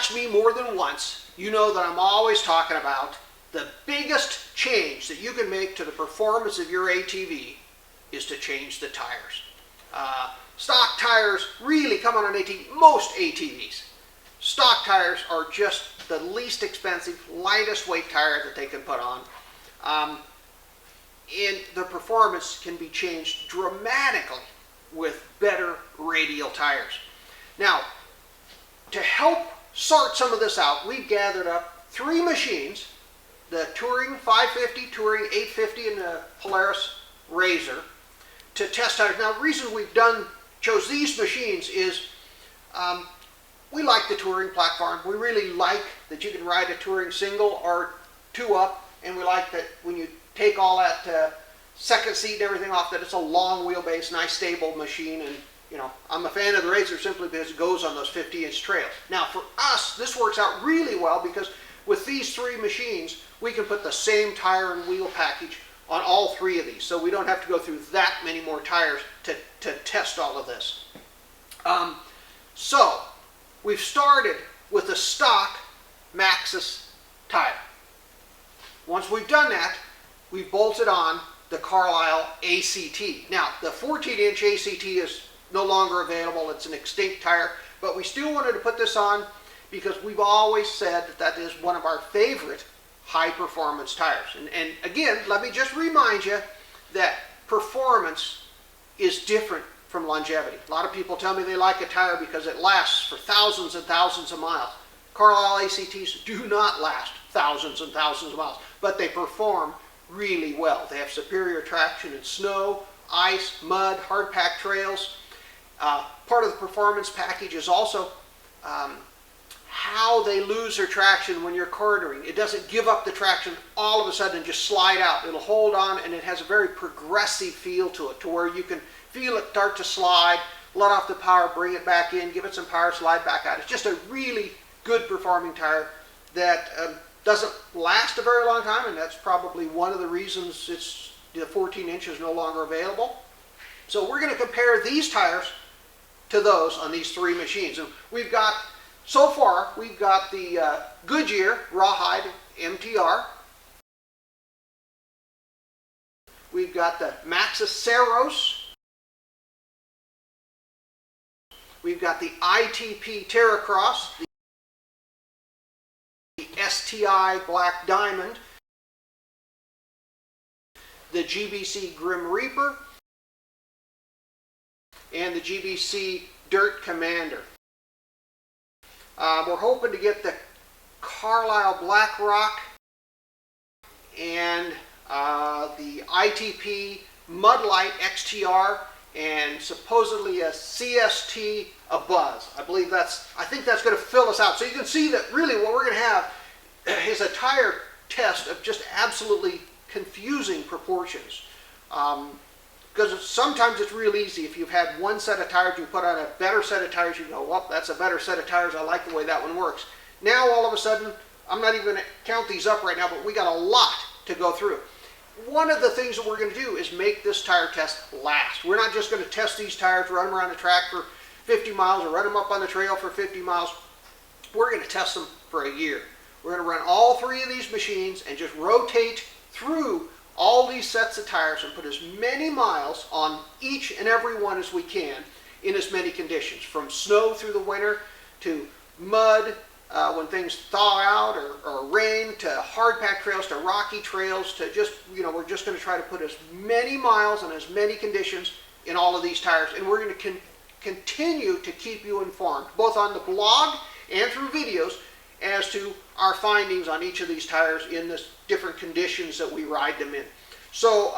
watched me more than once, you know that I'm always talking about the biggest change that you can make to the performance of your ATV is to change the tires. Stock tires really come on an ATV, most ATVs. Stock tires are just the least expensive, lightest weight tire that they can put on. And the performance can be changed dramatically with better radial tires. Now, to help sort some of this out, we've gathered up 3 machines, the Touring 550, Touring 850, and the Polaris Razor, to test tires. Now, the reason we've chose these machines is we like the Touring platform. We really like that you can ride a Touring single or 2-up, and we like that when you take all that second seat and everything off, that it's a long wheelbase, nice stable machine. And you know, I'm a fan of the Razor simply because it goes on those 50-inch trails. Now for us, this works out really well because with these 3 machines, we can put the same tire and wheel package on all 3 of these. So we don't have to go through that many more tires to test all of this. So we've started with a stock Maxxis tire. Once we've done that, we've bolted on the Carlisle ACT. Now, the 14-inch ACT is no longer available. It's an extinct tire, but we still wanted to put this on because we've always said that is one of our favorite high-performance tires. And again, let me just remind you that performance is different from longevity. A lot of people tell me they like a tire because it lasts for thousands and thousands of miles. Carlisle ACTs do not last thousands and thousands of miles, but they perform really well. They have superior traction in snow, ice, mud, hard-packed trails. Part of the performance package is also how they lose their traction when you're cornering. It doesn't give up the traction all of a sudden and just slide out. It'll hold on, and it has a very progressive feel to it, to where you can feel it start to slide, let off the power, bring it back in, give it some power, slide back out. It's just a really good performing tire that doesn't last a very long time, and that's probably one of the reasons the 14 inch is no longer available. So we're going to compare these tires to those on these 3 machines. And we've got, so far, we've got the Goodyear Rawhide MTR. We've got the Maxxis Saros. We've got the ITP Terracross, the STI Black Diamond, the GBC Grim Reaper, and the GBC Dirt Commander. We're hoping to get the Carlisle Black Rock and the ITP Mudlight XTR, and supposedly a CST Abuzz. I think that's going to fill us out. So you can see that really what we're going to have is a tire test of just absolutely confusing proportions. Because sometimes it's real easy. If you've had one set of tires, you put on a better set of tires, you go, well, that's a better set of tires. I like the way that one works. Now, all of a sudden, I'm not even going to count these up right now, but we got a lot to go through. One of the things that we're going to do is make this tire test last. We're not just going to test these tires, run them around the track for 50 miles or run them up on the trail for 50 miles. We're going to test them for a year. We're going to run all 3 of these machines and just rotate through all these sets of tires and put as many miles on each and every one as we can in as many conditions, from snow through the winter to mud when things thaw out or rain, to hard packed trails, to rocky trails, to just, we're just going to try to put as many miles and as many conditions in all of these tires, and we're going to continue to keep you informed, both on the blog and through videos, as to our findings on each of these tires in the different conditions that we ride them in. So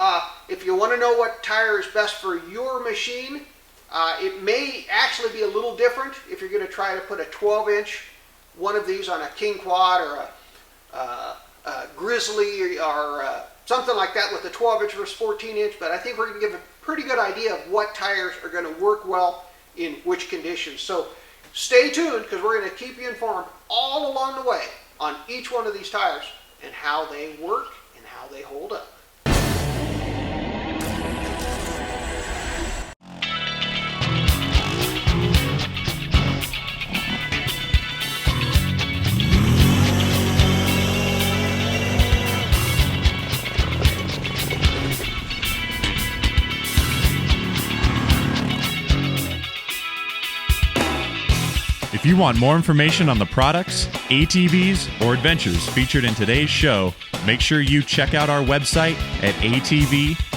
if you want to know what tire is best for your machine, it may actually be a little different if you're going to try to put a 12-inch one of these on a King Quad or a Grizzly or something like that with a 12-inch versus 14-inch, but I think we're going to give a pretty good idea of what tires are going to work well in which conditions. So stay tuned, because we're going to keep you informed all along the way on each one of these tires and how they work and how they hold up. If you want more information on the products, ATVs, or adventures featured in today's show, make sure you check out our website at atvtv.com.